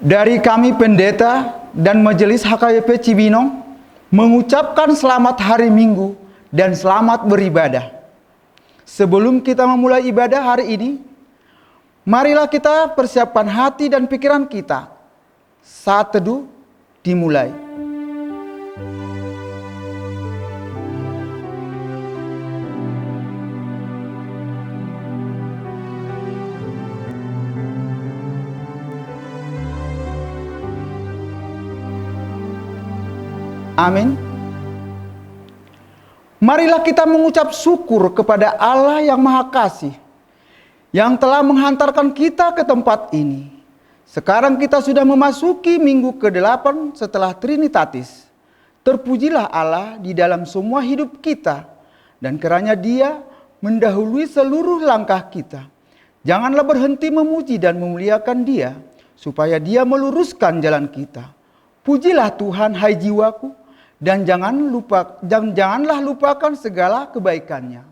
Dari kami pendeta dan Majelis HKBP Cibinong mengucapkan selamat hari Minggu dan selamat beribadah. Sebelum kita memulai ibadah hari ini, marilah kita persiapkan hati dan pikiran kita. Saat teduh dimulai. Amin. Marilah kita mengucap syukur kepada Allah yang Maha Kasih, yang telah menghantarkan kita ke tempat ini. Sekarang kita sudah memasuki minggu ke-8 setelah Trinitatis. Terpujilah Allah di dalam semua hidup kita, dan kiranya Dia mendahului seluruh langkah kita. Janganlah berhenti memuji dan memuliakan Dia, supaya Dia meluruskan jalan kita. Pujilah Tuhan, hai jiwaku, dan janganlah lupakan segala kebaikannya.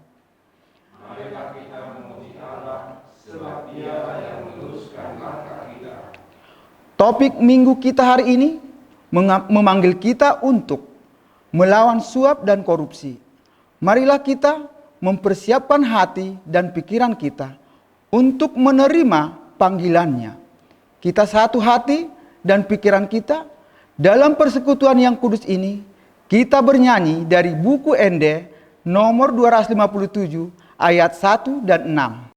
Marilah kita memuji Allah, sebab Dia yang meluruskan langkah kita. Topik minggu kita hari ini memanggil kita untuk melawan suap dan korupsi. Marilah kita mempersiapkan hati dan pikiran kita untuk menerima panggilannya. Kita satu hati dan pikiran kita dalam persekutuan yang kudus ini. Kita bernyanyi dari buku Ende nomor 257 ayat 1 dan 6.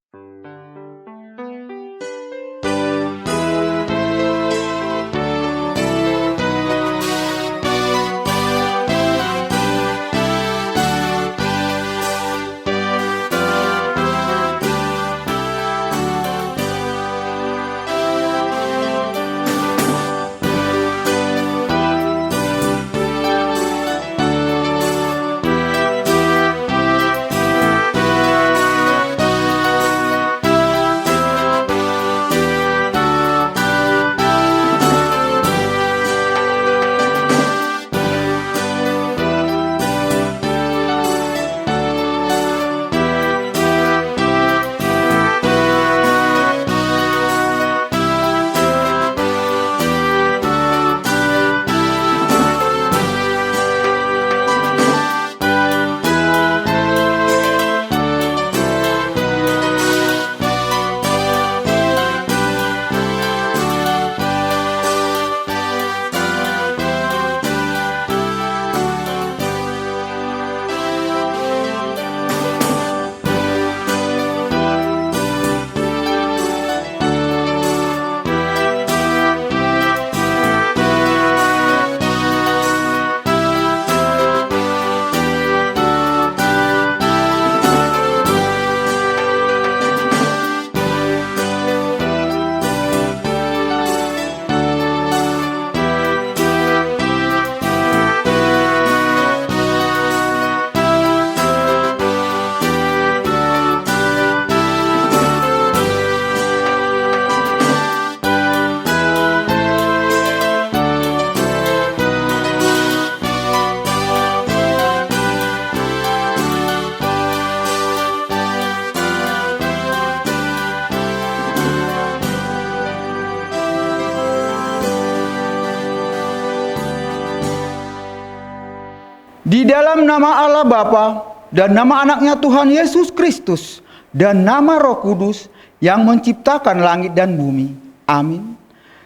Di dalam nama Allah Bapa dan nama anaknya Tuhan Yesus Kristus dan nama Roh Kudus yang menciptakan langit dan bumi. Amin.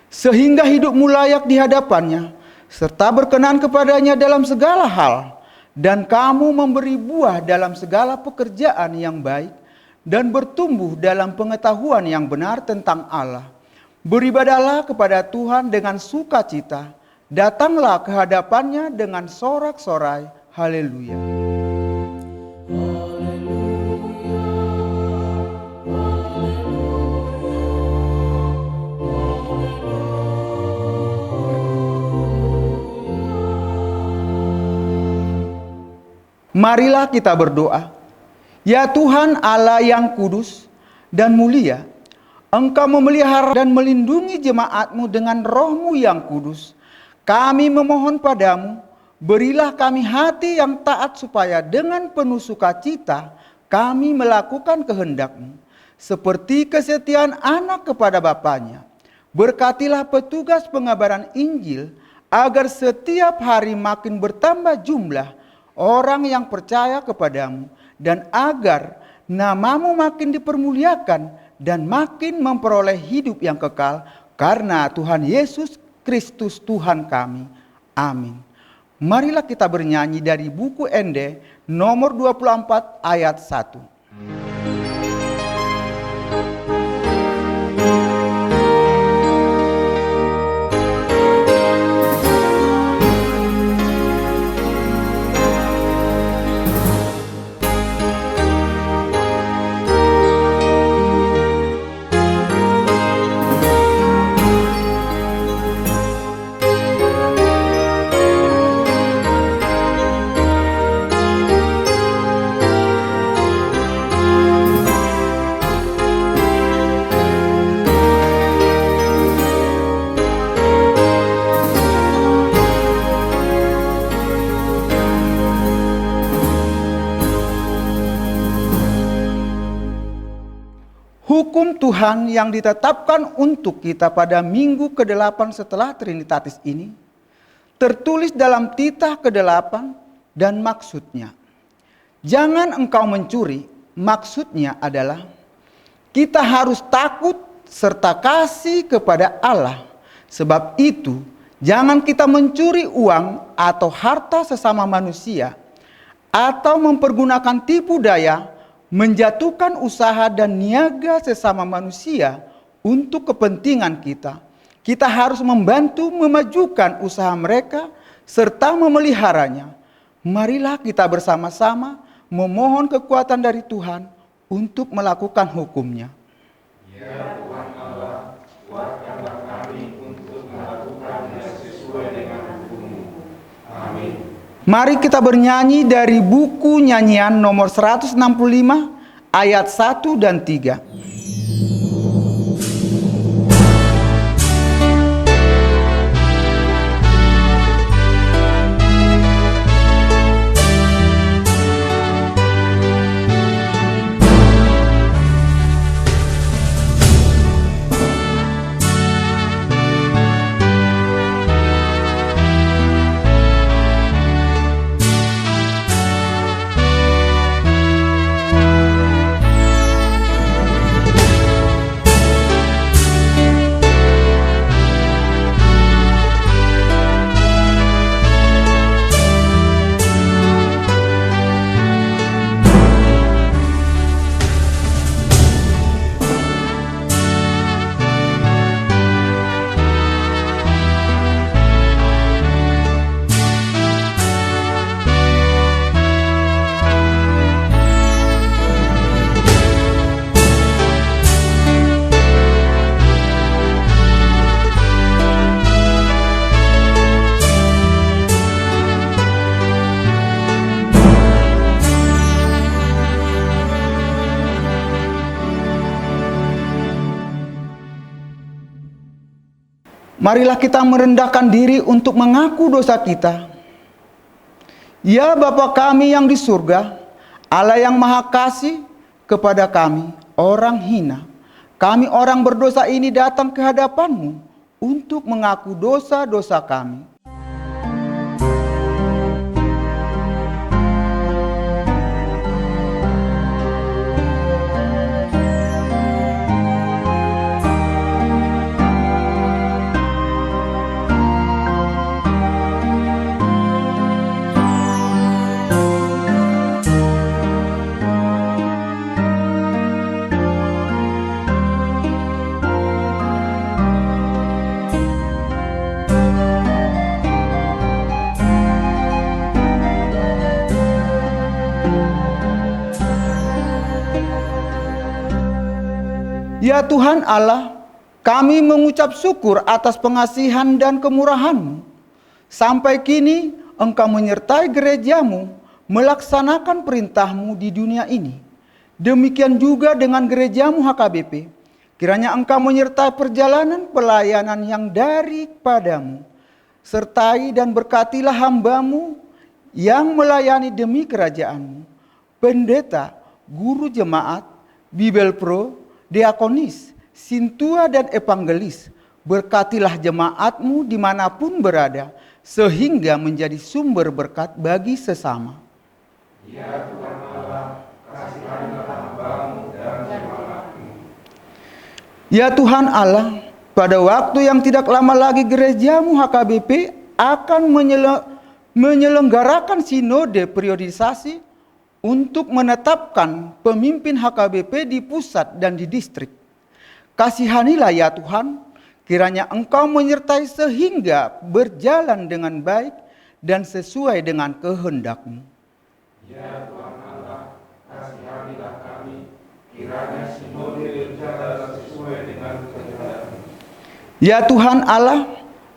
Sehingga hidupmu layak di hadapannya, serta berkenan kepadanya dalam segala hal, dan kamu memberi buah dalam segala pekerjaan yang baik, dan bertumbuh dalam pengetahuan yang benar tentang Allah. Beribadahlah kepada Tuhan dengan sukacita, datanglah ke hadapannya dengan sorak-sorai. Haleluya. Marilah kita berdoa. Ya Tuhan Allah yang kudus dan mulia, Engkau memelihara dan melindungi jemaat-Mu dengan Roh-Mu yang kudus. Kami memohon padamu, berilah kami hati yang taat supaya dengan penuh sukacita kami melakukan kehendak-Mu. Seperti kesetiaan anak kepada bapaknya. Berkatilah petugas pengabaran Injil agar setiap hari makin bertambah jumlah orang yang percaya kepadamu, dan agar namamu makin dipermuliakan dan makin memperoleh hidup yang kekal karena Tuhan Yesus Kristus Tuhan kami. Amin. Marilah kita bernyanyi dari buku Ende nomor 24 ayat 1. Hukum Tuhan yang ditetapkan untuk kita pada minggu ke-8 setelah Trinitatis ini tertulis dalam titah ke-8 dan maksudnya. Jangan engkau mencuri, maksudnya adalah kita harus takut serta kasih kepada Allah. Sebab itu jangan kita mencuri uang atau harta sesama manusia, atau mempergunakan tipu daya, menjatuhkan usaha dan niaga sesama manusia untuk kepentingan kita. Kita harus membantu memajukan usaha mereka serta memeliharanya. Marilah kita bersama-sama memohon kekuatan dari Tuhan untuk melakukan hukumnya. Ya Tuhan Allah, kuatkanlah kami untuk melakukannya sesuai dengan hukum-Mu. Amin. Mari kita bernyanyi dari buku nyanyian nomor 165 ayat 1 dan 3. Marilah kita merendahkan diri untuk mengaku dosa kita. Ya Bapa kami yang di surga, Allah yang maha kasih kepada kami, orang hina. Kami orang berdosa ini datang ke hadapan-Mu untuk mengaku dosa-dosa kami. Ya Tuhan Allah, kami mengucap syukur atas pengasihan dan kemurahan-Mu. Sampai kini Engkau menyertai gereja-Mu melaksanakan perintah-Mu di dunia ini. Demikian juga dengan gereja-Mu HKBP. Kiranya Engkau menyertai perjalanan pelayanan yang daripada-Mu. Sertai dan berkatilah hamba-Mu yang melayani demi kerajaan-Mu. Pendeta, guru jemaat, Bibel Pro, diakonis, sintua dan evangelis, Berkatilah jemaat-Mu dimanapun berada, sehingga menjadi sumber berkat bagi sesama. Ya Tuhan Allah, kasihanilah hamba-Mu dan jemaat-Mu. Ya Tuhan Allah, pada waktu yang tidak lama lagi gereja-Mu HKBP akan menyelenggarakan sinode periodisasi untuk menetapkan pemimpin HKBP di pusat dan di distrik. Kasihanilah ya Tuhan, kiranya Engkau menyertai sehingga berjalan dengan baik dan sesuai dengan kehendak-Mu. Ya Tuhan Allah, kasihanilah kami, kiranya sinode berjalan sesuai dengan kehendak-Mu. Ya Tuhan Allah,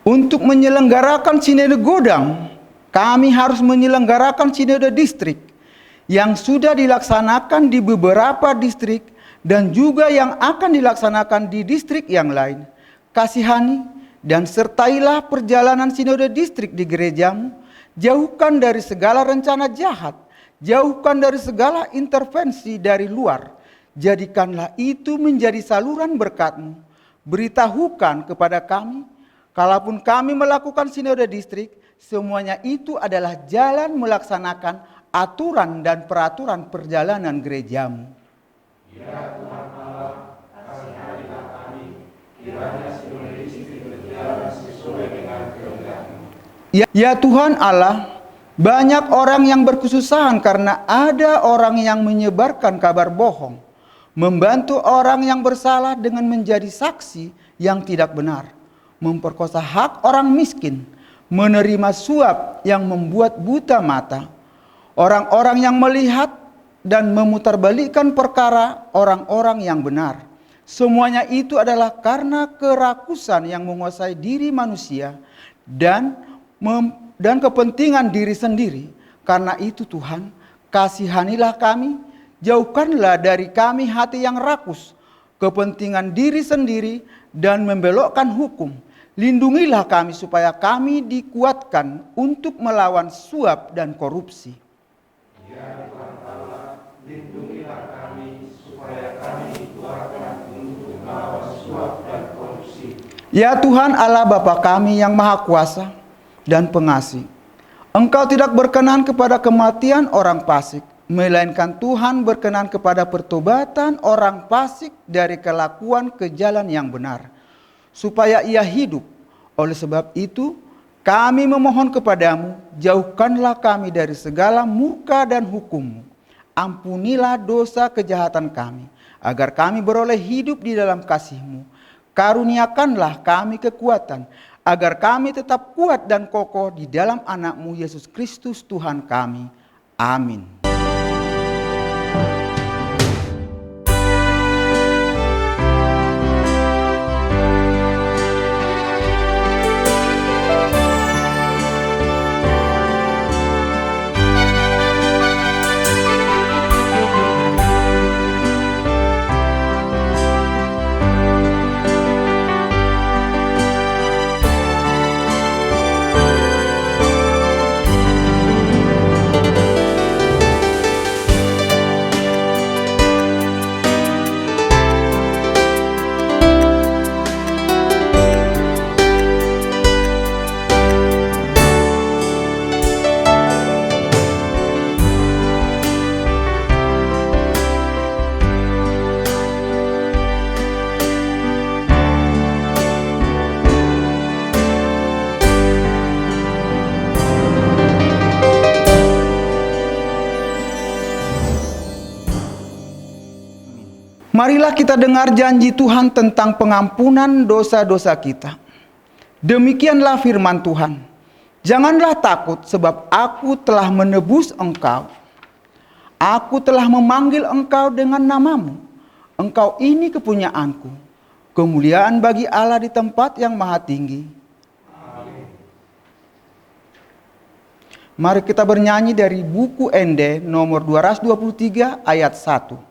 untuk menyelenggarakan sinode Godang, kami harus menyelenggarakan sinode distrik yang sudah dilaksanakan di beberapa distrik dan juga yang akan dilaksanakan di distrik yang lain. Kasihani dan sertailah perjalanan sinode distrik di gereja-Mu. Jauhkan dari segala rencana jahat, jauhkan dari segala intervensi dari luar. Jadikanlah itu menjadi saluran berkat-Mu. Beritahukan kepada kami, kalaupun kami melakukan sinode distrik, semuanya itu adalah jalan melaksanakan aturan dan peraturan perjalanan gereja-Mu. Ya Tuhan Allah, kasihanilah kami, kiranya sinode distrik berjalan sesuai dengan kehendak-Mu. Ya Tuhan Allah, banyak orang yang berkesusahan karena ada orang yang menyebarkan kabar bohong, membantu orang yang bersalah dengan menjadi saksi yang tidak benar, memperkosa hak orang miskin, menerima suap yang membuat buta mata, orang-orang yang melihat dan memutarbalikkan perkara orang-orang yang benar. Semuanya itu adalah karena kerakusan yang menguasai diri manusia dan kepentingan diri sendiri. Karena itu Tuhan, kasihanilah kami, jauhkanlah dari kami hati yang rakus, kepentingan diri sendiri dan membelokkan hukum. Lindungilah kami supaya kami dikuatkan untuk melawan suap dan korupsi. Ya Tuhan Allah, lindungilah kami supaya kami dikuatkan untuk melawan suap dan korupsi. Ya Tuhan Allah Bapa kami yang Maha Kuasa dan Pengasih, Engkau tidak berkenan kepada kematian orang fasik, melainkan Tuhan berkenan kepada pertobatan orang fasik dari kelakuan ke jalan yang benar, supaya ia hidup. Oleh sebab itu, kami memohon kepadamu, jauhkanlah kami dari segala murka dan hukum-Mu. Ampunilah dosa kejahatan kami, agar kami beroleh hidup di dalam kasih-Mu. Karuniakanlah kami kekuatan, agar kami tetap kuat dan kokoh di dalam anak-Mu Yesus Kristus Tuhan kami. Amin. Marilah kita dengar janji Tuhan tentang pengampunan dosa-dosa kita. Demikianlah firman Tuhan. Janganlah takut sebab aku telah menebus engkau. Aku telah memanggil engkau dengan namamu. Engkau ini kepunyaanku. Kemuliaan bagi Allah di tempat yang maha tinggi. Amin. Mari kita bernyanyi dari buku ND nomor 223 ayat 1.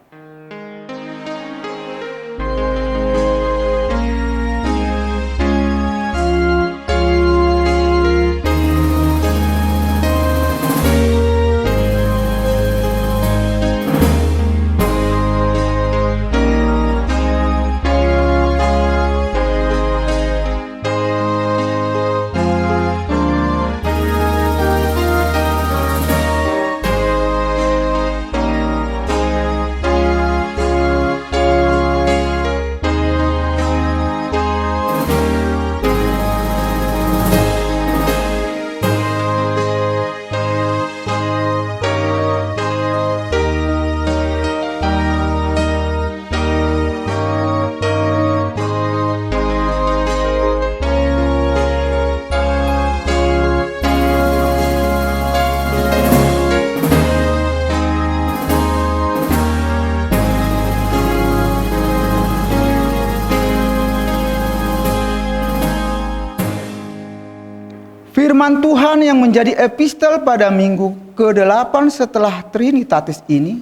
Firman Tuhan yang menjadi epistel pada minggu ke-8 setelah Trinitatis ini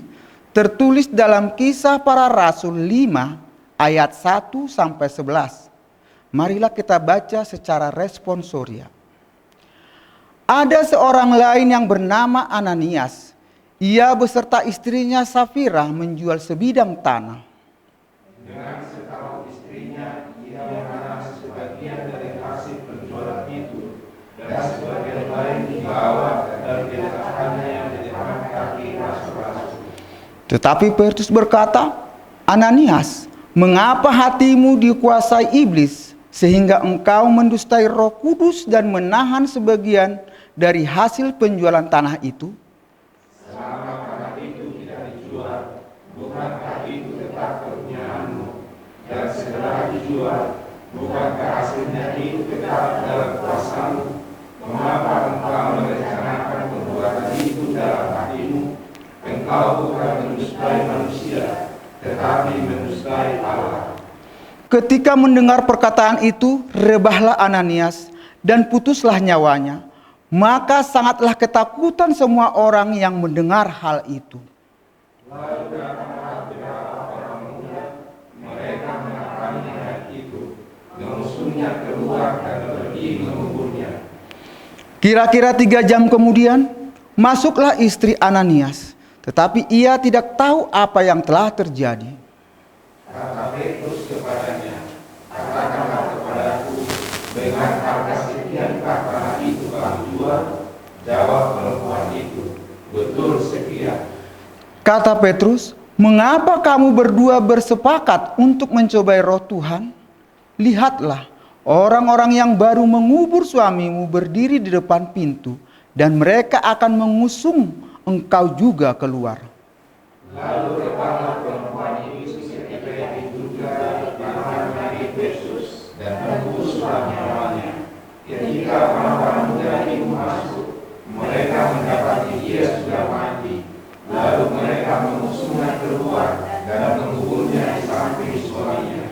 tertulis dalam Kisah Para Rasul 5 ayat 1 sampai 11. Marilah kita baca secara responsoria. Ada seorang lain yang bernama Ananias. Ia beserta istrinya Safira menjual sebidang tanah. Dengan setahu istrinya, ia menanam sebagian dari hasil penjualan itu, dan sebagian lain dibawa dan diletakkannya yang di depan kaki rasul-rasul. Tetapi Petrus berkata, Ananias, mengapa hatimu dikuasai iblis sehingga engkau mendustai Roh Kudus dan menahan sebagian dari hasil penjualan tanah itu? Selama tanah itu tidak dijual, bukankah itu tetap kepunyaanmu? Dan setelah dijual, bukankah hasilnya itu tetap dalam kuasamu? Mengapa engkau merencanakan perbuatan itu dalam hatimu? Engkau bukan mendustai manusia, tetapi mendustai Allah. Ketika mendengar perkataan itu, rebahlah Ananias dan putuslah nyawanya. Maka sangatlah ketakutan semua orang yang mendengar hal itu. Lalu datanglah beberapa orang muda, mereka menangkapnya itu, mengusungnya keluar dan pergi menguburnya. Kira-kira 3 jam kemudian, masuklah istri Ananias. Tetapi ia tidak tahu apa yang telah terjadi. Kata Petrus kepadanya, katakanlah kepadaku, dengan harga sekiankah tanah itu kamu jual? Jawab perempuan itu, betul sekian. Kata Petrus, mengapa kamu berdua bersepakat untuk mencobai roh Tuhan? Lihatlah, orang-orang yang baru mengubur suamimu berdiri di depan pintu, dan mereka akan mengusung engkau juga keluar. Lalu rebahlah perempuan itu ketika itu juga dipanggil Yesus dan menembuslah nyawanya. Ketika orang-orang muda itu masuk, mereka mendapati dia sudah mati. Lalu mereka mengusungnya keluar dan menguburnya di samping suaminya.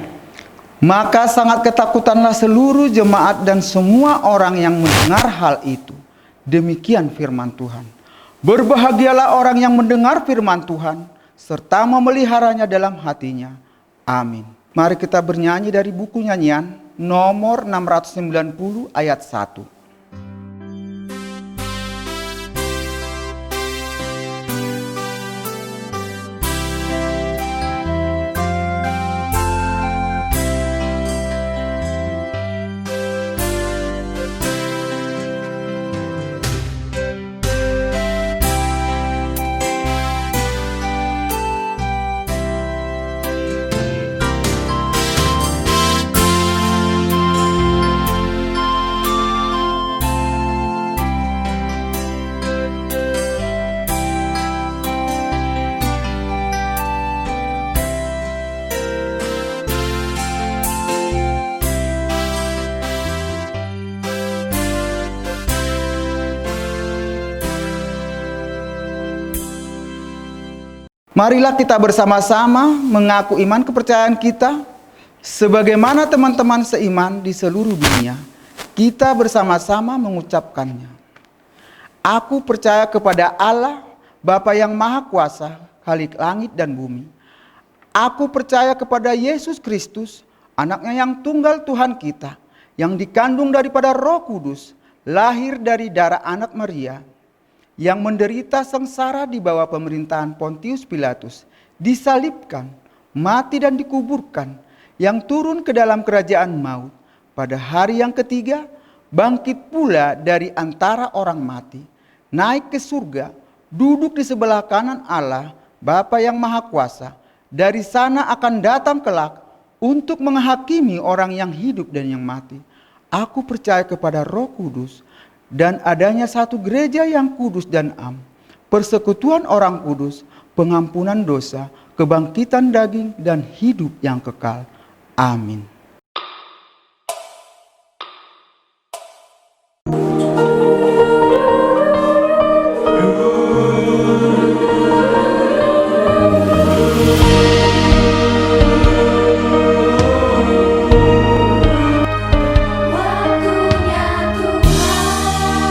Maka sangat ketakutanlah seluruh jemaat dan semua orang yang mendengar hal itu. Demikian firman Tuhan. Berbahagialah orang yang mendengar firman Tuhan serta memeliharanya dalam hatinya. Amin. Mari kita bernyanyi dari buku nyanyian nomor 690 ayat 1. Marilah kita bersama-sama mengaku iman kepercayaan kita sebagaimana teman-teman seiman di seluruh dunia. Kita bersama-sama mengucapkannya. Aku percaya kepada Allah, Bapa yang Maha Kuasa, Khalik langit dan bumi. Aku percaya kepada Yesus Kristus, anaknya yang tunggal Tuhan kita, yang dikandung daripada Roh Kudus, lahir dari darah anak Maria, yang menderita sengsara di bawah pemerintahan Pontius Pilatus, disalibkan, mati dan dikuburkan, yang turun ke dalam kerajaan maut, pada hari yang ketiga, bangkit pula dari antara orang mati, naik ke surga, duduk di sebelah kanan Allah, Bapa yang Maha Kuasa, dari sana akan datang kelak untuk menghakimi orang yang hidup dan yang mati. Aku percaya kepada Roh Kudus, dan adanya satu gereja yang kudus dan am, persekutuan orang kudus, pengampunan dosa, kebangkitan daging, dan hidup yang kekal. Amin. Waktunya Tuhan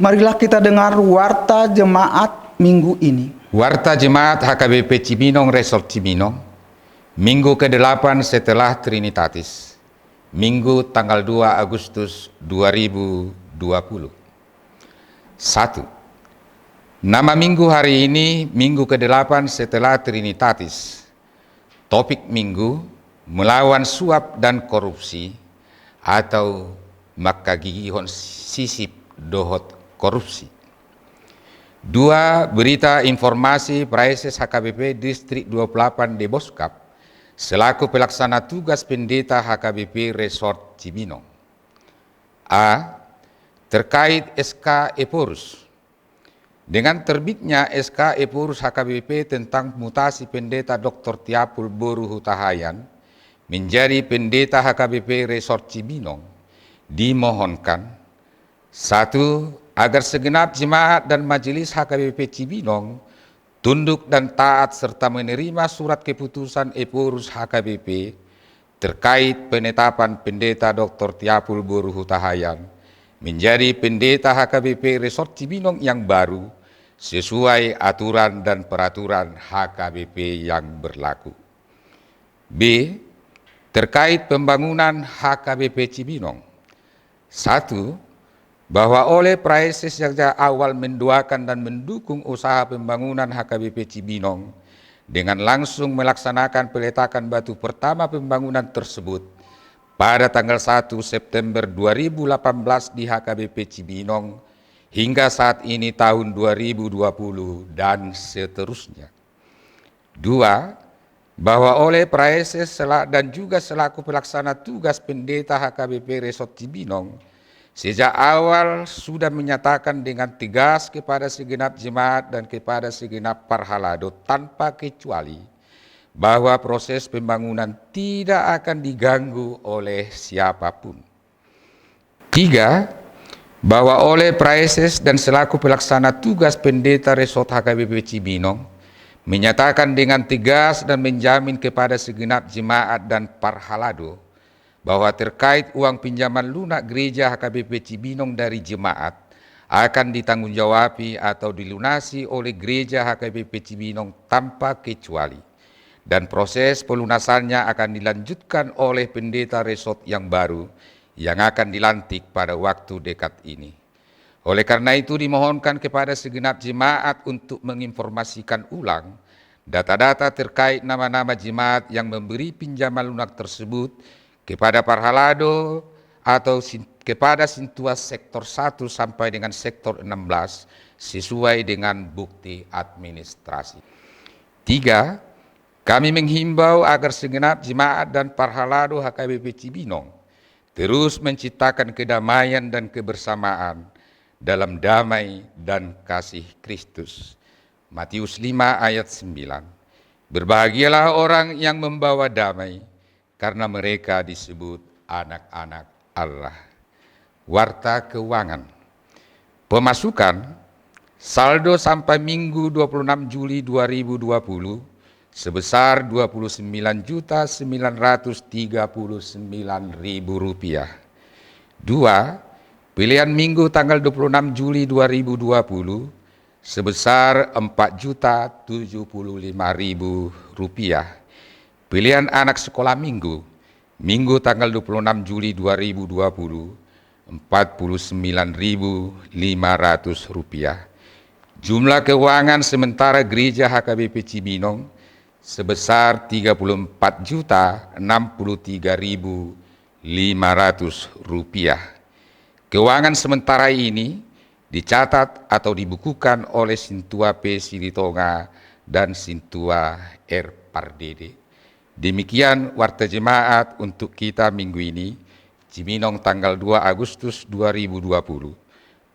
Marilah kita dengar warta jemaat minggu ini. Warta Jemaat HKBP Cibinong Resort Cibinong, Minggu ke-8 setelah Trinitatis, Minggu tanggal 2 Agustus 2020. 1. Nama minggu hari ini, Minggu ke-8 setelah Trinitatis. Topik minggu, melawan suap dan korupsi, atau makagigihon sisip dohot korupsi. 2. Berita informasi Praeses HKBP Distrik 28 de Boskap selaku pelaksana tugas pendeta HKBP Resort Cibinong. A. Terkait SK Eporus. Dengan terbitnya SK Eporus HKBP tentang mutasi pendeta Dr. Tiapul Boru Hutahayan menjadi pendeta HKBP Resort Cibinong, dimohonkan 1. Agar segenap jemaat dan majelis HKBP Cibinong tunduk dan taat serta menerima surat keputusan Eporus HKBP terkait penetapan pendeta Dr. Tiapul Boru Hutahayan menjadi pendeta HKBP Resort Cibinong yang baru sesuai aturan dan peraturan HKBP yang berlaku. B. Terkait pembangunan HKBP Cibinong. 1. Bahwa oleh Praeses yang sejak awal mendoakan dan mendukung usaha pembangunan HKBP Cibinong dengan langsung melaksanakan peletakan batu pertama pembangunan tersebut pada tanggal 1 September 2018 di HKBP Cibinong hingga saat ini tahun 2020 dan seterusnya. 2. Bahwa oleh Praeses dan juga selaku pelaksana tugas pendeta HKBP Resort Cibinong sejak awal sudah menyatakan dengan tegas kepada segenap jemaat dan kepada segenap parhalado tanpa kecuali bahwa proses pembangunan tidak akan diganggu oleh siapapun. 3. Bahwa oleh Praeses dan selaku pelaksana tugas pendeta Resort HKBP Cibinong menyatakan dengan tegas dan menjamin kepada segenap jemaat dan parhalado bahwa terkait uang pinjaman lunak gereja HKBP Cibinong dari jemaat akan ditanggungjawab atau dilunasi oleh gereja HKBP Cibinong tanpa kecuali, dan proses pelunasannya akan dilanjutkan oleh pendeta resort yang baru yang akan dilantik pada waktu dekat ini. Oleh karena itu dimohonkan kepada segenap jemaat untuk menginformasikan ulang data-data terkait nama-nama jemaat yang memberi pinjaman lunak tersebut kepada parhalado atau kepada sintuas sektor 1 sampai dengan sektor 16 sesuai dengan bukti administrasi. 3. Kami menghimbau agar segenap jemaat dan parhalado HKBP Cibinong terus menciptakan kedamaian dan kebersamaan dalam damai dan kasih Kristus. Matius 5 ayat 9. Berbahagialah orang yang membawa damai, karena mereka disebut anak-anak Allah. Warta keuangan. Pemasukan saldo sampai Minggu 26 Juli 2020 sebesar Rp29.939.000. 2. Pilihan Minggu tanggal 26 Juli 2020 sebesar Rp4.075.000. Pilihan anak sekolah Minggu tanggal 26 Juli 2020 Rp49.500. Jumlah keuangan sementara Gereja HKBP Cibinong sebesar Rp33.063.500. Keuangan sementara ini dicatat atau dibukukan oleh Sintua P. Silitonga dan Sintua R. Pardede. Demikian warta jemaat untuk kita minggu ini, Cibinong tanggal 2 Agustus 2020.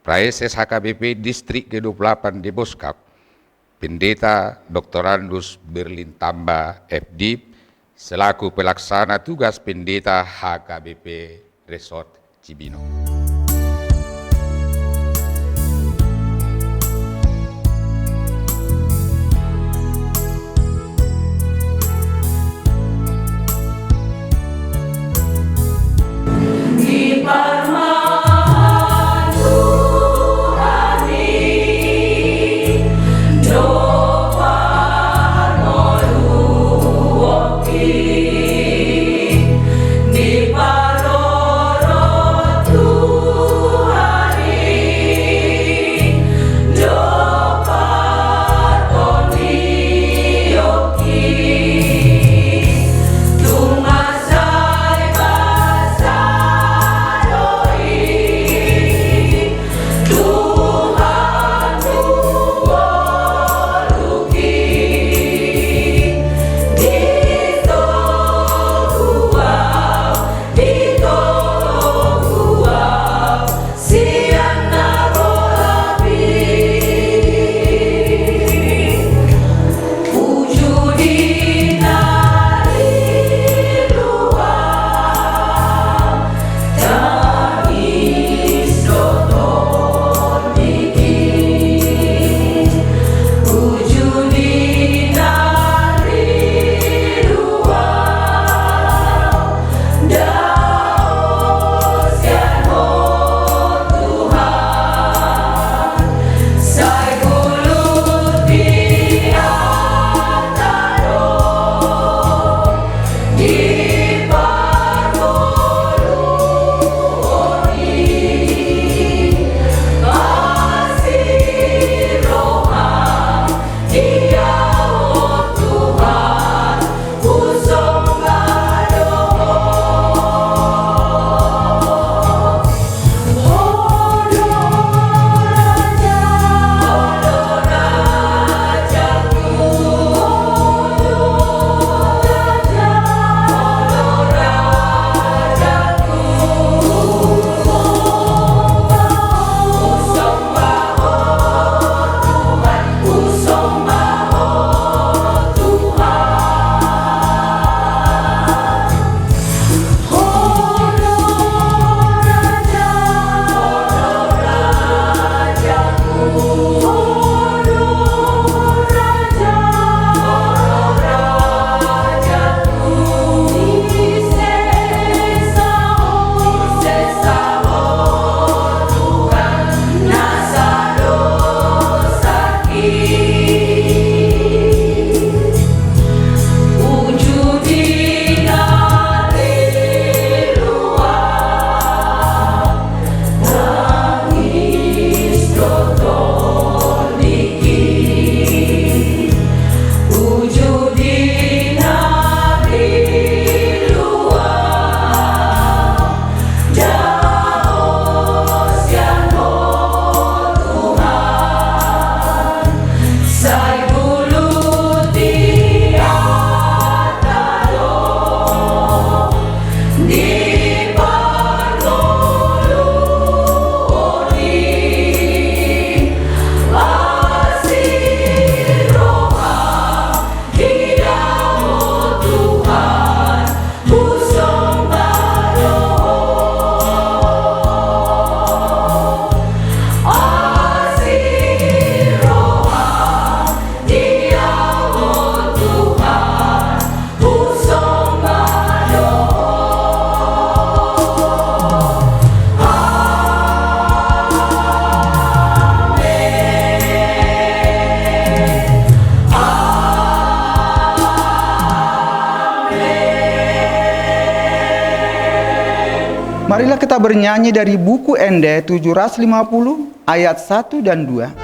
Praeses HKBP Distrik ke-28 Deboskap, Pendeta Dr. Randus Berlin Tamba, FDIP, selaku pelaksana tugas Pendeta HKBP Resort Cibinong. Di paroro tu Marilah kita bernyanyi dari buku ND 750 ayat 1 dan 2.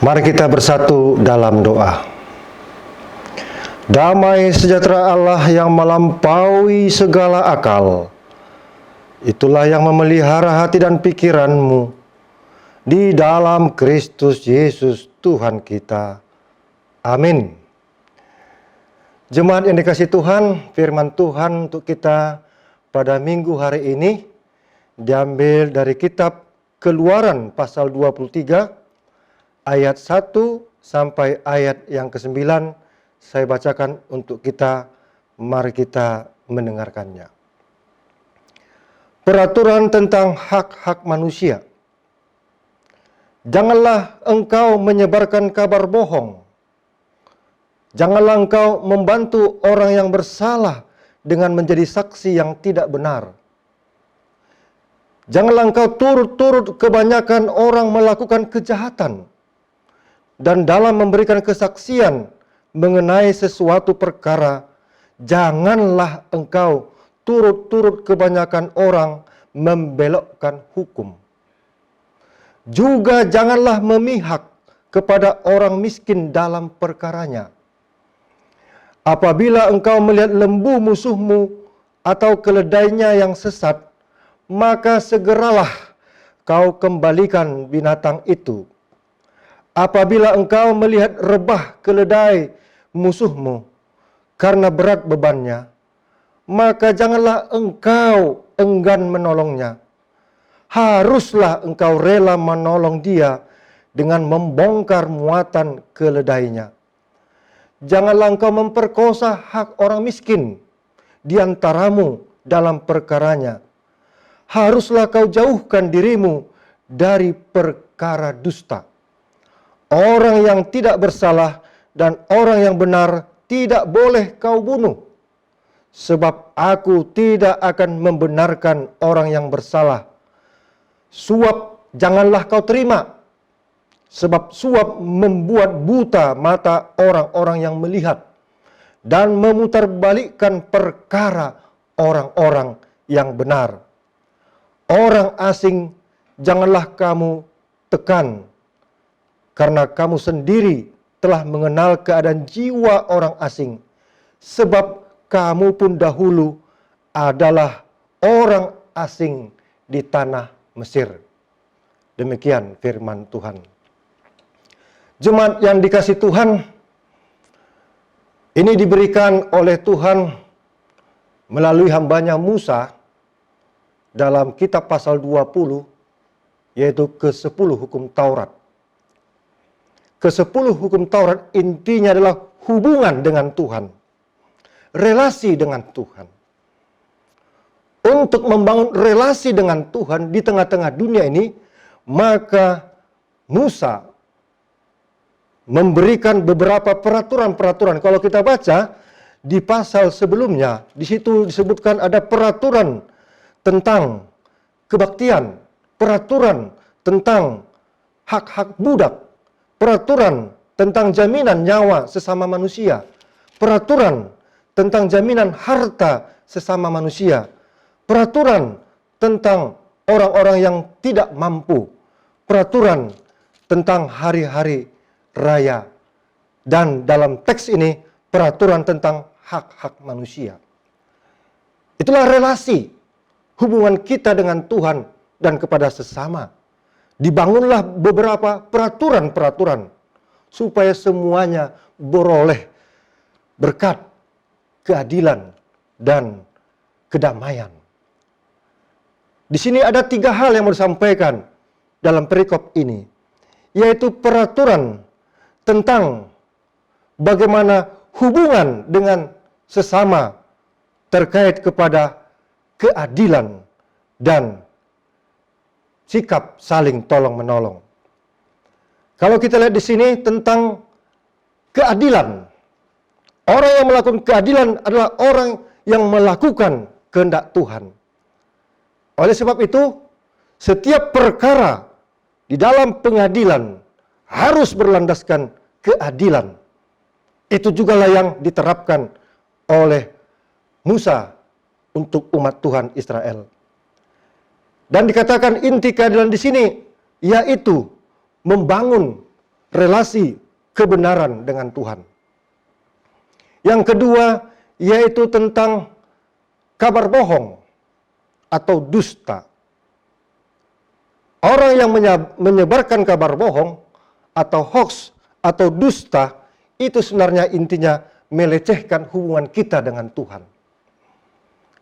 Mari kita bersatu dalam doa. Damai sejahtera Allah yang melampaui segala akal, itulah yang memelihara hati dan pikiranmu di dalam Kristus Yesus Tuhan kita. Amin. Jemaat yang dikasihi Tuhan, firman Tuhan untuk kita pada minggu hari ini diambil dari kitab Keluaran pasal 23 ayat 1 sampai ayat yang ke-9. Saya bacakan untuk kita, mari kita mendengarkannya. Peraturan tentang hak-hak manusia. Janganlah engkau menyebarkan kabar bohong. Janganlah engkau membantu orang yang bersalah dengan menjadi saksi yang tidak benar. Janganlah engkau turut-turut kebanyakan orang melakukan kejahatan. Dan dalam memberikan kesaksian mengenai sesuatu perkara, janganlah engkau turut-turut kebanyakan orang membelokkan hukum. Juga janganlah memihak kepada orang miskin dalam perkaranya. Apabila engkau melihat lembu musuhmu atau keledainya yang sesat, maka segeralah kau kembalikan binatang itu. Apabila engkau melihat rebah keledai musuhmu karena berat bebannya, maka janganlah engkau enggan menolongnya. Haruslah engkau rela menolong dia dengan membongkar muatan keledainya. Janganlah engkau memperkosa hak orang miskin di antaramu dalam perkaranya. Haruslah kau jauhkan dirimu dari perkara dusta. Orang yang tidak bersalah dan orang yang benar tidak boleh kau bunuh. Sebab aku tidak akan membenarkan orang yang bersalah. Suap janganlah kau terima. Sebab suap membuat buta mata orang-orang yang melihat dan memutarbalikkan perkara orang-orang yang benar. Orang asing janganlah kamu tekan, karena kamu sendiri telah mengenal keadaan jiwa orang asing, sebab kamu pun dahulu adalah orang asing di tanah Mesir. Demikian firman Tuhan. Jemaat yang dikasihi Tuhan, ini diberikan oleh Tuhan melalui hambanya Musa dalam kitab pasal 20, yaitu ke-10 hukum Taurat. Ke-10 hukum Taurat intinya adalah hubungan dengan Tuhan, relasi dengan Tuhan. Untuk membangun relasi dengan Tuhan di tengah-tengah dunia ini, maka Musa memberikan beberapa peraturan-peraturan. Kalau kita baca di pasal sebelumnya, di situ disebutkan ada peraturan tentang kebaktian, peraturan tentang hak-hak budak, peraturan tentang jaminan nyawa sesama manusia, peraturan tentang jaminan harta sesama manusia, peraturan tentang orang-orang yang tidak mampu, peraturan tentang hari-hari raya, dan dalam teks ini peraturan tentang hak-hak manusia. Itulah relasi hubungan kita dengan Tuhan dan kepada sesama. Dibangunlah beberapa peraturan-peraturan supaya semuanya beroleh berkat keadilan dan kedamaian. Di sini ada 3 hal yang mau disampaikan dalam perikop ini, yaitu peraturan tentang bagaimana hubungan dengan sesama terkait kepada keadilan dan sikap saling tolong-menolong. Kalau kita lihat di sini tentang keadilan, orang yang melakukan keadilan adalah orang yang melakukan kehendak Tuhan. Oleh sebab itu, setiap perkara di dalam pengadilan harus berlandaskan keadilan. Itu jugalah yang diterapkan oleh Musa untuk umat Tuhan Israel. Dan dikatakan inti keadilan di sini yaitu membangun relasi kebenaran dengan Tuhan. Yang kedua yaitu tentang kabar bohong atau dusta. Orang yang menyebarkan kabar bohong atau hoax atau dusta itu sebenarnya intinya melecehkan hubungan kita dengan Tuhan.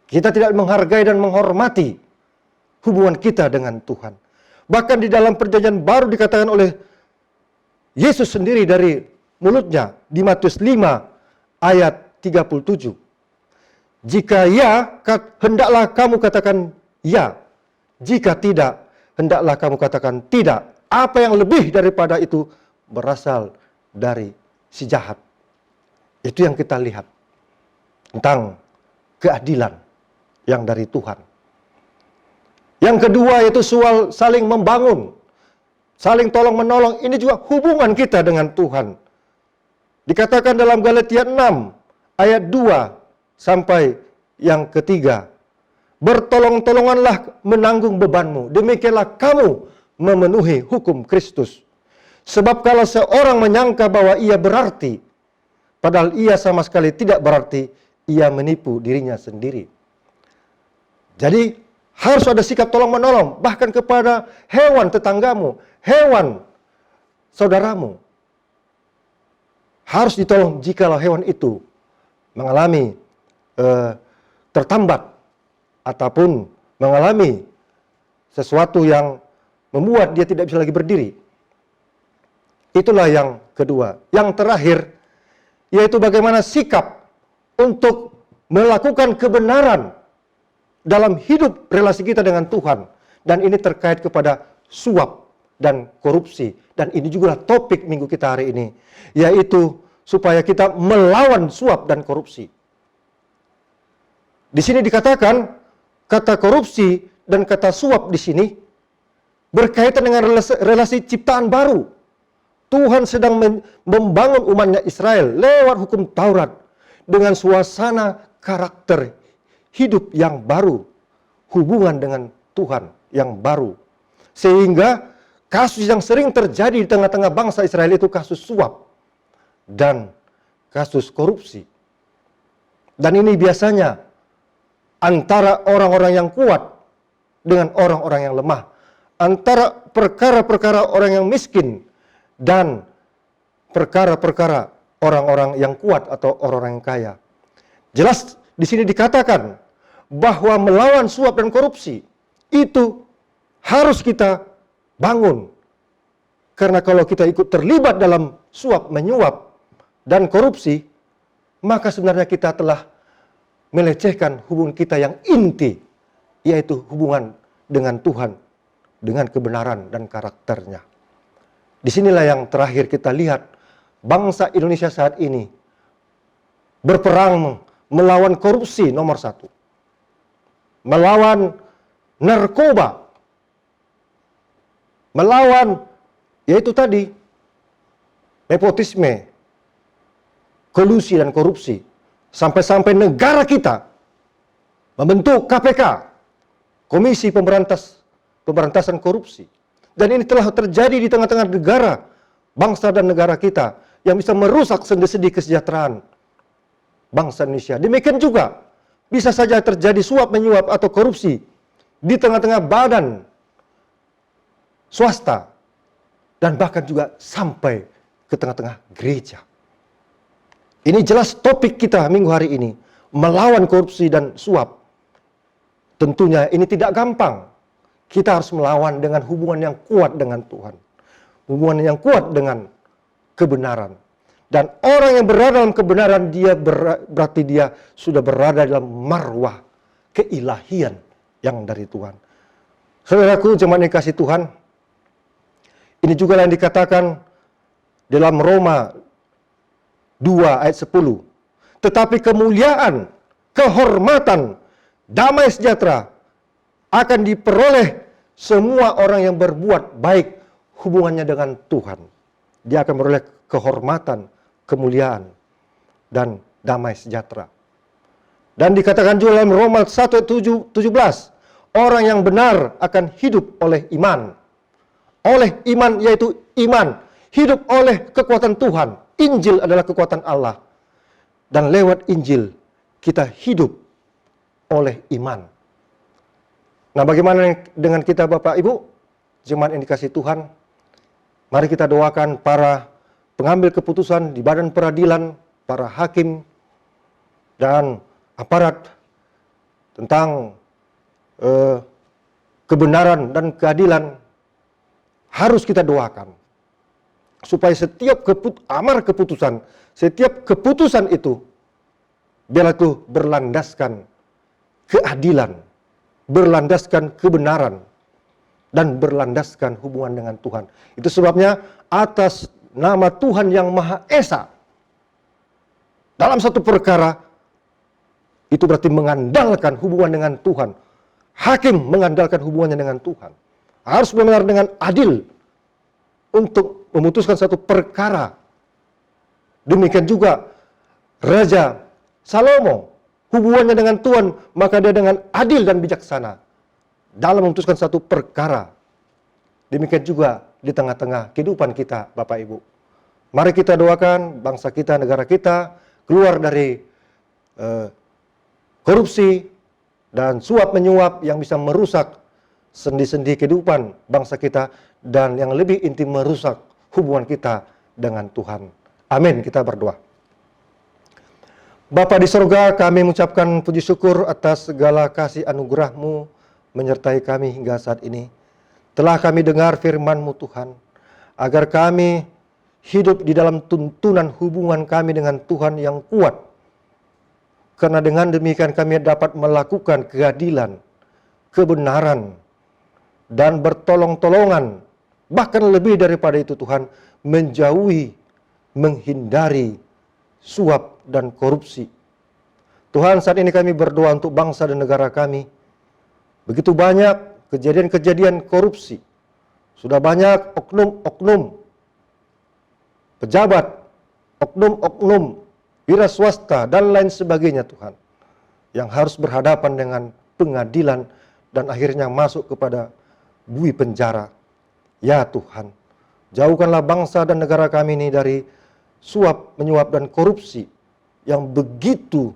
Kita tidak menghargai dan menghormati hubungan kita dengan Tuhan. Bahkan di dalam perjanjian baru dikatakan oleh Yesus sendiri dari mulutnya di Matius 5 ayat 37. Jika ya, hendaklah kamu katakan ya. Jika tidak, hendaklah kamu katakan tidak. Apa yang lebih daripada itu berasal dari si jahat. Itu yang kita lihat tentang keadilan yang dari Tuhan. Yang kedua yaitu soal saling membangun, saling tolong menolong. Ini juga hubungan kita dengan Tuhan. Dikatakan dalam Galatia 6 ayat 2 sampai yang ketiga. Bertolong-tolonganlah menanggung bebanmu. Demikianlah kamu memenuhi hukum Kristus. Sebab kalau seorang menyangka bahwa ia berarti, padahal ia sama sekali tidak berarti, ia menipu dirinya sendiri. Jadi harus ada sikap tolong-menolong, bahkan kepada hewan tetanggamu, hewan saudaramu. Harus ditolong jikalau hewan itu mengalami tertambat ataupun mengalami sesuatu yang membuat dia tidak bisa lagi berdiri. Itulah yang kedua. Yang terakhir yaitu bagaimana sikap untuk melakukan kebenaran dalam hidup relasi kita dengan Tuhan. Dan ini terkait kepada suap dan korupsi. Dan ini juga topik minggu kita hari ini, yaitu supaya kita melawan suap dan korupsi. Di sini dikatakan kata korupsi dan kata suap di sini berkaitan dengan relasi ciptaan baru. Tuhan sedang membangun umatnya Israel lewat hukum Taurat dengan suasana karakter hidup yang baru, hubungan dengan Tuhan yang baru. Sehingga kasus yang sering terjadi di tengah-tengah bangsa Israel itu kasus suap dan kasus korupsi. Dan ini biasanya antara orang-orang yang kuat dengan orang-orang yang lemah. Antara perkara-perkara orang yang miskin dan perkara-perkara orang-orang yang kuat atau orang-orang yang kaya. Jelas di sini dikatakan bahwa melawan suap dan korupsi itu harus kita bangun. Karena kalau kita ikut terlibat dalam suap, menyuap, dan korupsi, maka sebenarnya kita telah melecehkan hubungan kita yang inti, yaitu hubungan dengan Tuhan, dengan kebenaran dan karakternya. Disinilah yang terakhir kita lihat, bangsa Indonesia saat ini berperang melawan korupsi nomor 1. Melawan narkoba melawan yaitu tadi nepotisme, kolusi dan korupsi. Sampai-sampai negara kita membentuk KPK, Komisi Pemberantasan Korupsi. Dan ini telah terjadi di tengah-tengah negara, bangsa dan negara kita, yang bisa merusak sendi-sendi kesejahteraan bangsa Indonesia. Demikian juga bisa saja terjadi suap menyuap atau korupsi di tengah-tengah badan swasta, dan bahkan juga sampai ke tengah-tengah gereja. Ini jelas topik kita minggu hari ini, melawan korupsi dan suap. Tentunya ini tidak gampang. Kita harus melawan dengan hubungan yang kuat dengan Tuhan. Hubungan yang kuat dengan kebenaran. Dan orang yang berada dalam kebenaran, berarti dia sudah berada dalam marwah keilahian yang dari Tuhan. Saudaraku, jemaat yang kasih Tuhan, ini juga yang dikatakan dalam Roma 2 ayat 10. Tetapi kemuliaan, kehormatan, damai sejahtera akan diperoleh semua orang yang berbuat baik hubungannya dengan Tuhan. Dia akan beroleh kehormatan, kemuliaan, dan damai sejahtera. Dan dikatakan juga dalam Roma 1 ayat 17, orang yang benar akan hidup oleh iman. Oleh iman, yaitu iman, hidup oleh kekuatan Tuhan. Injil adalah kekuatan Allah. Dan lewat Injil kita hidup oleh iman. Nah, bagaimana dengan kita Bapak Ibu, jemaat yang dikasihi Tuhan? Mari kita doakan para pengambil keputusan di badan peradilan, para hakim, dan aparat tentang kebenaran dan keadilan. Harus kita doakan supaya setiap amar keputusan, setiap keputusan itu biarlah itu berlandaskan keadilan, berlandaskan kebenaran, dan berlandaskan hubungan dengan Tuhan. Itu sebabnya atas nama Tuhan yang Maha Esa dalam satu perkara itu berarti mengandalkan hubungan dengan Tuhan. Hakim mengandalkan hubungannya dengan Tuhan. Harus benar dengan adil untuk memutuskan satu perkara. Demikian juga Raja Salomo, hubungannya dengan Tuhan, maka dia dengan adil dan bijaksana dalam memutuskan satu perkara. Demikian juga di tengah-tengah kehidupan kita, Bapak Ibu. Mari kita doakan bangsa kita, negara kita keluar dari korupsi dan suap menyuap yang bisa merusak sendi-sendi kehidupan bangsa kita, dan yang lebih intim merusak hubungan kita dengan Tuhan. Amin. Kita berdoa. Bapa di sorga, kami mengucapkan puji syukur atas segala kasih anugerah-Mu menyertai kami hingga saat ini. Telah kami dengar firman-Mu Tuhan, agar kami hidup di dalam tuntunan hubungan kami dengan Tuhan yang kuat. Karena dengan demikian kami dapat melakukan keadilan, kebenaran, dan bertolong-tolongan, bahkan lebih daripada itu Tuhan, menjauhi, menghindari suap dan korupsi. Tuhan, saat ini kami berdoa untuk bangsa dan negara kami. Begitu banyak kejadian-kejadian korupsi. Sudah banyak oknum-oknum pejabat, oknum-oknum wira swasta, dan lain sebagainya Tuhan, yang harus berhadapan dengan pengadilan dan akhirnya masuk kepada bui penjara. Ya Tuhan, jauhkanlah bangsa dan negara kami ini dari suap, menyuap, dan korupsi yang begitu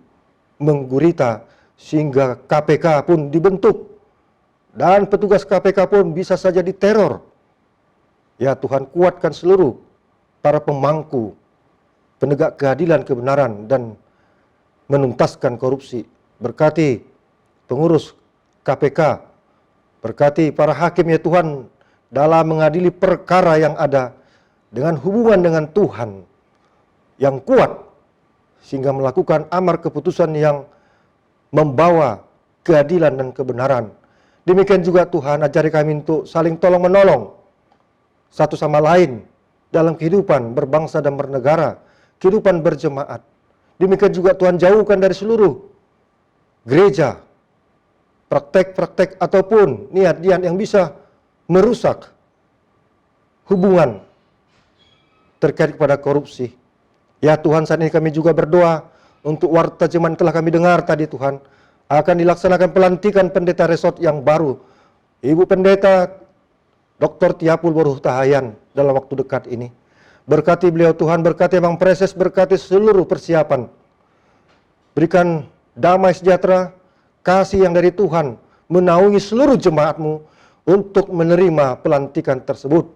menggurita, sehingga KPK pun dibentuk dan petugas KPK pun bisa saja diteror. Ya Tuhan, kuatkan seluruh para pemangku, penegak keadilan, kebenaran, dan menuntaskan korupsi. Berkati pengurus KPK, berkati para hakim ya Tuhan, dalam mengadili perkara yang ada dengan hubungan dengan Tuhan yang kuat, sehingga melakukan amar keputusan yang membawa keadilan dan kebenaran. Demikian juga Tuhan, ajari kami untuk saling tolong-menolong satu sama lain dalam kehidupan berbangsa dan bernegara, kehidupan berjemaat. Demikian juga Tuhan, jauhkan dari seluruh gereja praktek-praktek ataupun niat-niat yang bisa merusak hubungan terkait kepada korupsi. Ya Tuhan, saat ini kami juga berdoa untuk warta jemaat yang telah kami dengar tadi Tuhan, akan dilaksanakan pelantikan pendeta resort yang baru, Ibu Pendeta Dr. Tiapul Boruh Tahayan dalam waktu dekat ini. Berkati beliau Tuhan, berkati Bang Preses, berkati seluruh persiapan. Berikan damai sejahtera, kasih yang dari Tuhan menaungi seluruh jemaat-Mu untuk menerima pelantikan tersebut.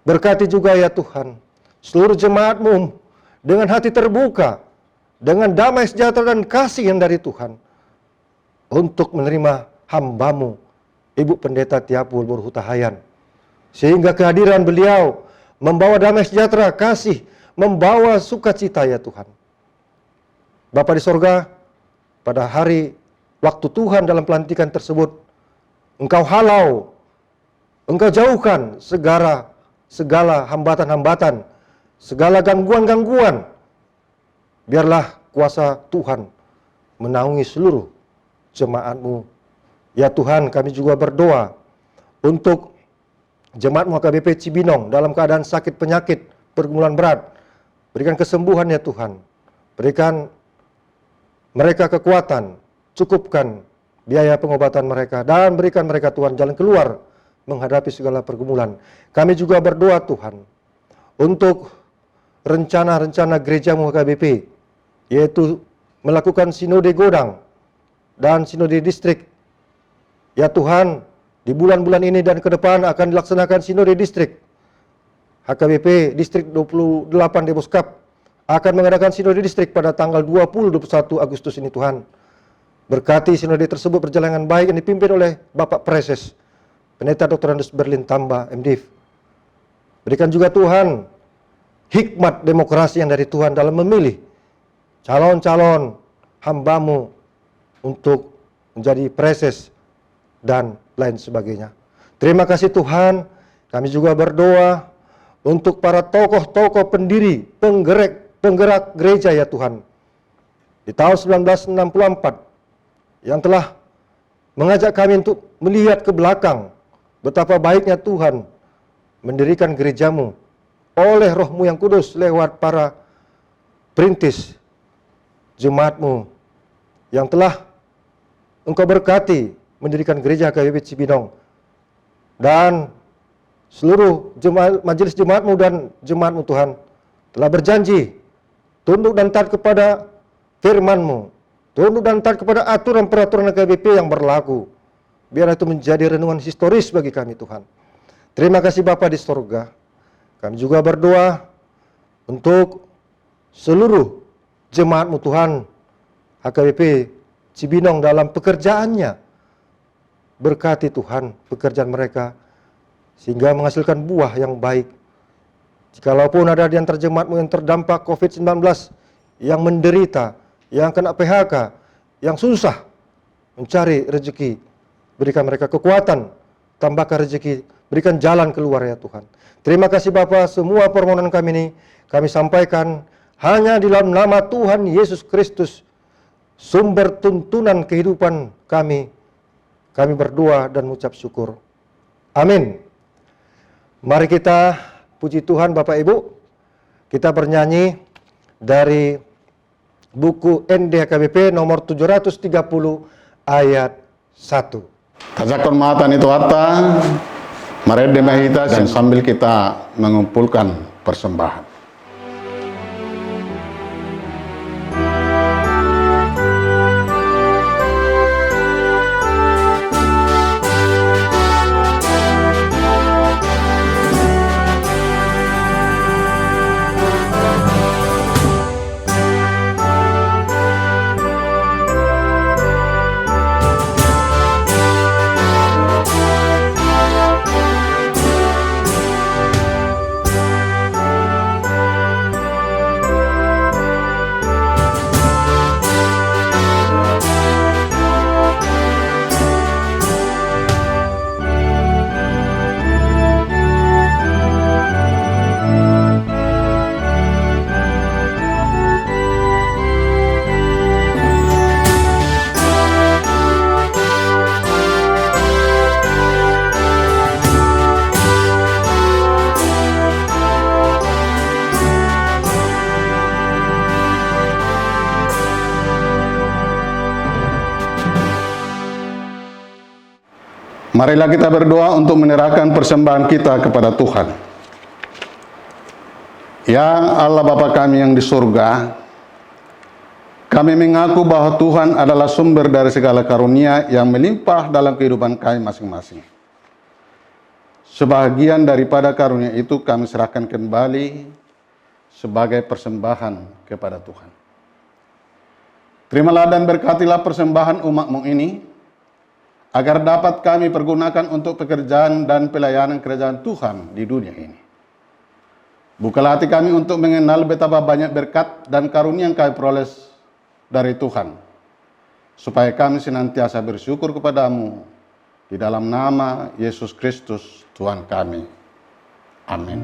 Berkati juga ya Tuhan, seluruh jemaat-Mu dengan hati terbuka, dengan damai sejahtera dan kasih yang dari Tuhan, untuk menerima hamba-Mu, Ibu Pendeta Tiapul Boruh Tahayan. Sehingga kehadiran beliau membawa damai sejahtera, kasih, membawa sukacita ya Tuhan. Bapa di sorga, pada hari waktu Tuhan dalam pelantikan tersebut, Engkau halau, Engkau jauhkan segala hambatan-hambatan, segala gangguan-gangguan. Biarlah kuasa Tuhan menaungi seluruh jemaat-Mu. Ya Tuhan, kami juga berdoa untuk jemaat-Mu HKBP Cibinong dalam keadaan sakit penyakit, pergumulan berat. Berikan kesembuhan ya Tuhan. Berikan mereka kekuatan, cukupkan biaya pengobatan mereka, dan berikan mereka Tuhan jalan keluar menghadapi segala pergumulan. Kami juga berdoa Tuhan untuk rencana-rencana gereja-Mu HKBP, yaitu melakukan sinode Godang dan sinode distrik. Ya Tuhan, di bulan-bulan ini dan ke depan akan dilaksanakan sinode distrik. HKBP Distrik 28 Depos Cup akan mengadakan sinode distrik pada tanggal 20-21 Agustus ini Tuhan. Berkati sinode tersebut berjalan dengan baik yang dipimpin oleh Bapak Preses, Pendeta Dr. Andus Berlin Tamba, MDiv. Berikan juga Tuhan hikmat demokrasi yang dari Tuhan dalam memilih calon-calon hamba-Mu untuk menjadi preses dan lain sebagainya. Terima kasih Tuhan. Kami juga berdoa untuk para tokoh-tokoh pendiri, penggerak gereja ya Tuhan. Di tahun 1964 yang telah mengajak kami untuk melihat ke belakang betapa baiknya Tuhan mendirikan gereja-Mu oleh Roh-Mu yang kudus lewat para perintis jemaat-Mu yang telah Engkau berkati mendirikan gereja HKBP Cibinong, dan seluruh majelis jemaat-Mu dan jemaat-Mu Tuhan telah berjanji tunduk dan taat kepada firman-Mu, tunduk dan taat kepada aturan peraturan HKBP yang berlaku. Biar itu menjadi renungan historis bagi kami Tuhan. Terima kasih Bapa di sorga. Kami juga berdoa untuk seluruh jemaat-Mu Tuhan HKBP Cibinong dalam pekerjaannya. Berkati Tuhan pekerjaan mereka sehingga menghasilkan buah yang baik. Jikalaupun ada di antara jemaat-Mu yang terdampak COVID-19, yang menderita, yang kena PHK, yang susah mencari rezeki, berikan mereka kekuatan, tambahkan rezeki, berikan jalan keluar ya Tuhan. Terima kasih Bapa, semua permohonan kami ini kami sampaikan hanya di dalam nama Tuhan Yesus Kristus, sumber tuntunan kehidupan kami. Kami berdoa dan mengucap syukur. Amin. Mari kita puji Tuhan Bapak Ibu. Kita bernyanyi dari buku NDHKBP nomor 730 ayat 1. Tajakon mata itu harta, mari demahita dan sambil kita mengumpulkan persembahan. Marilah kita berdoa untuk menyerahkan persembahan kita kepada Tuhan. Ya Allah Bapa kami yang di surga, kami mengaku bahwa Tuhan adalah sumber dari segala karunia yang melimpah dalam kehidupan kami masing-masing. Sebahagian daripada karunia itu kami serahkan kembali sebagai persembahan kepada Tuhan. Terimalah dan berkatilah persembahan umat-Mu ini, agar dapat kami pergunakan untuk pekerjaan dan pelayanan kerajaan Tuhan di dunia ini. Bukalah hati kami untuk mengenal betapa banyak berkat dan karunia yang kami peroleh dari Tuhan, supaya kami senantiasa bersyukur kepadamu di dalam nama Yesus Kristus Tuhan kami. Amin.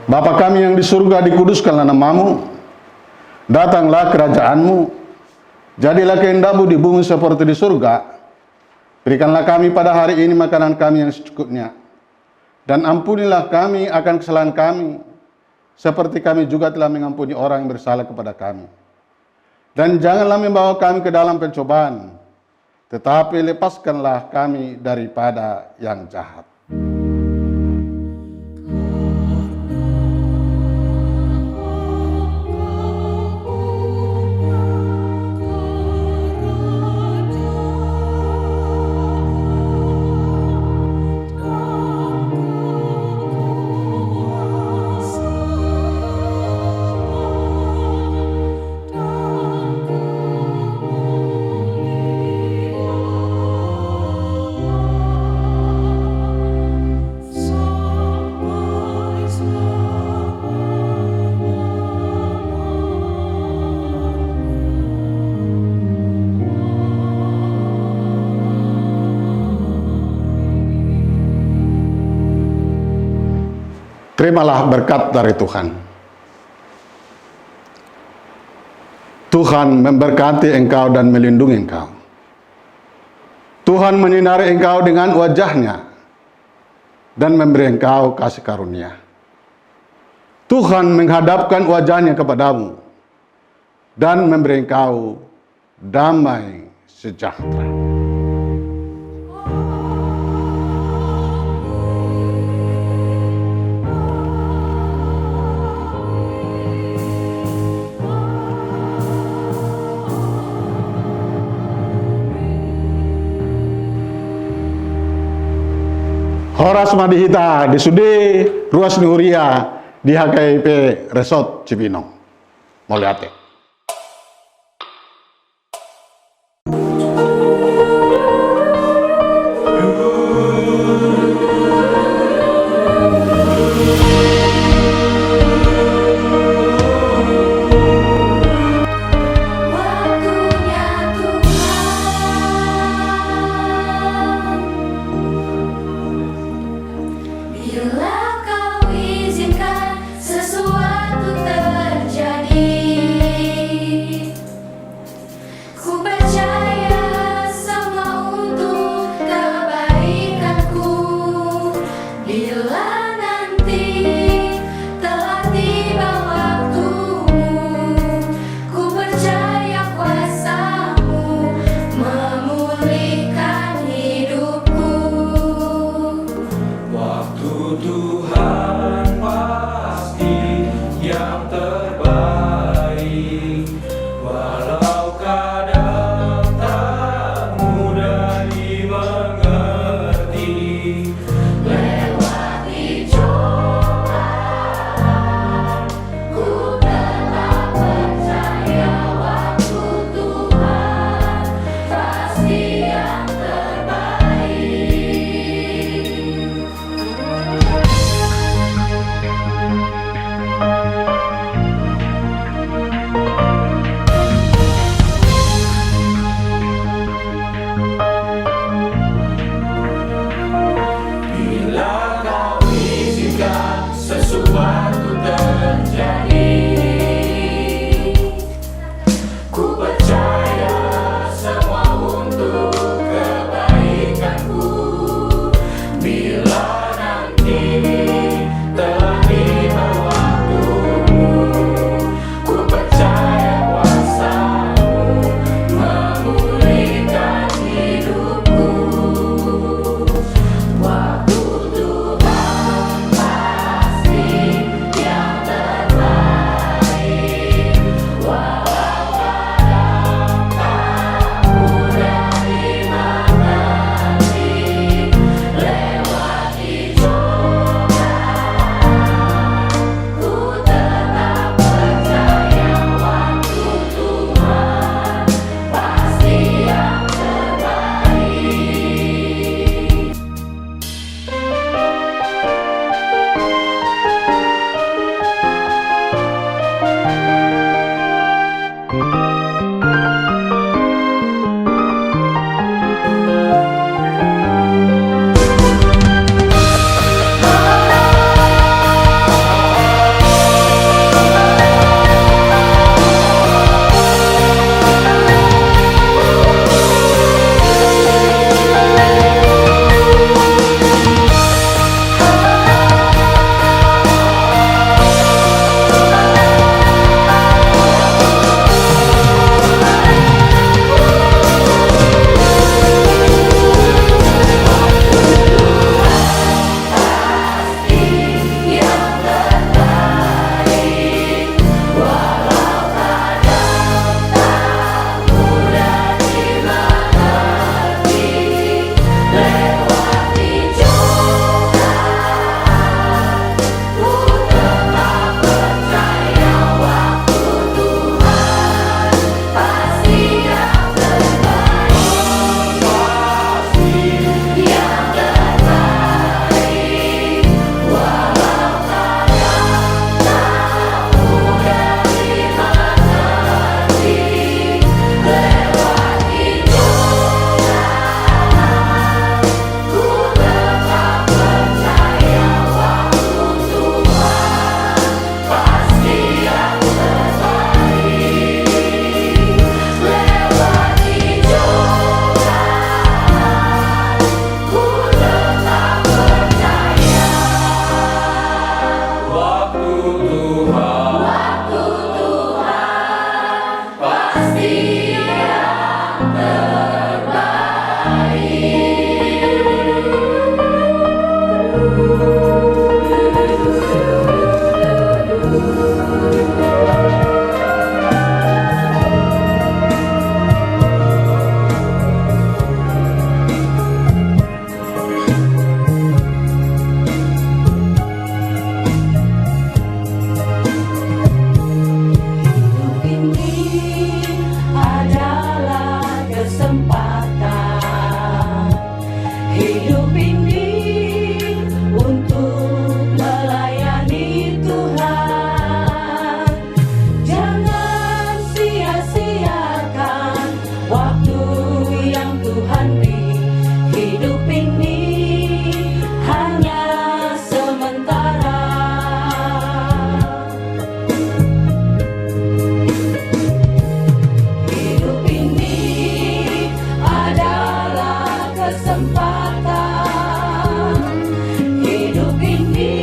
Bapa kami yang di surga, dikuduskanlah nama-Mu, datanglah kerajaan-Mu, jadilah kehendak-Mu di bumi seperti di surga. Berikanlah kami pada hari ini makanan kami yang secukupnya, dan ampunilah kami akan kesalahan kami, seperti kami juga telah mengampuni orang yang bersalah kepada kami. Dan janganlah membawa kami ke dalam pencobaan, tetapi lepaskanlah kami daripada yang jahat. Terimalah berkat dari Tuhan. Tuhan memberkati engkau dan melindungi engkau. Tuhan menyinari engkau dengan wajah-Nya dan memberi engkau kasih karunia. Tuhan menghadapkan wajah-Nya kepadamu dan memberi engkau damai sejahtera. Horas Madihita di Sude Ruas Nuria di HKIP Resort Cibinong. Moliate. Bila Kau izinkan sesuatu terjadi, ku percaya semua untuk kebaikanku. Bila nanti telah tiba waktumu, ku percaya kuasa-Mu memulihkan hidupku. Waktu Tuhan pasti yang terbaik, walau kadang tak mudah dimengerti. Lewati cobaan, ku tetap percaya waktu Tuhan pasti yang terbaik. terjadi. Ku percaya semua untuk kebaikanku. Bila nanti telah tiba waktumu, ku percaya kuasa-Mu memulihkan hidupku. Waktu Tuhan pasti yang terbaik, walau kadang tak mudah dimengerti. Lewati cobaan, ku tetap percaya waktu Tuhan pasti yang terbaik. Hidup ini untuk melayani Tuhan. Jangan sia-siakan waktu yang Tuhan beri. Hidup ini hanya sementara. Hidup ini adalah kesempatan. Hidup ini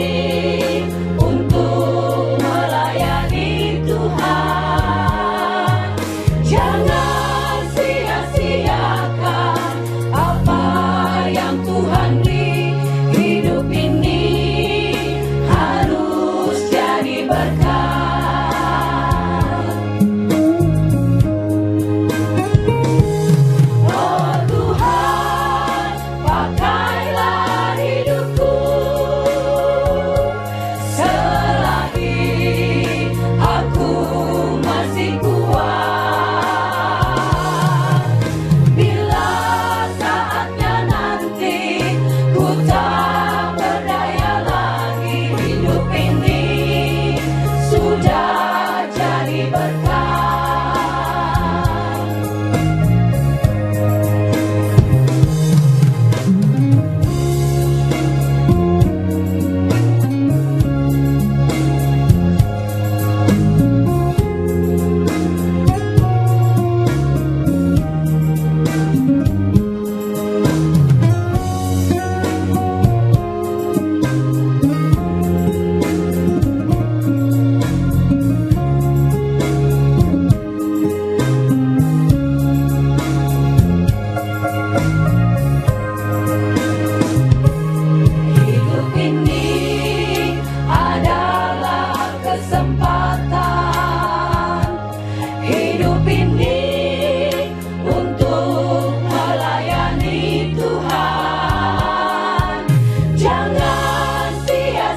untuk melayani Tuhan. Jangan sia-siakan apa yang Tuhan beri. Hidup ini harus jadi berkat. Oh Tuhan, pakailah hidupku selagi aku masih kuat. Bila saatnya nanti ku tak berdaya lagi, hidup ini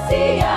kasih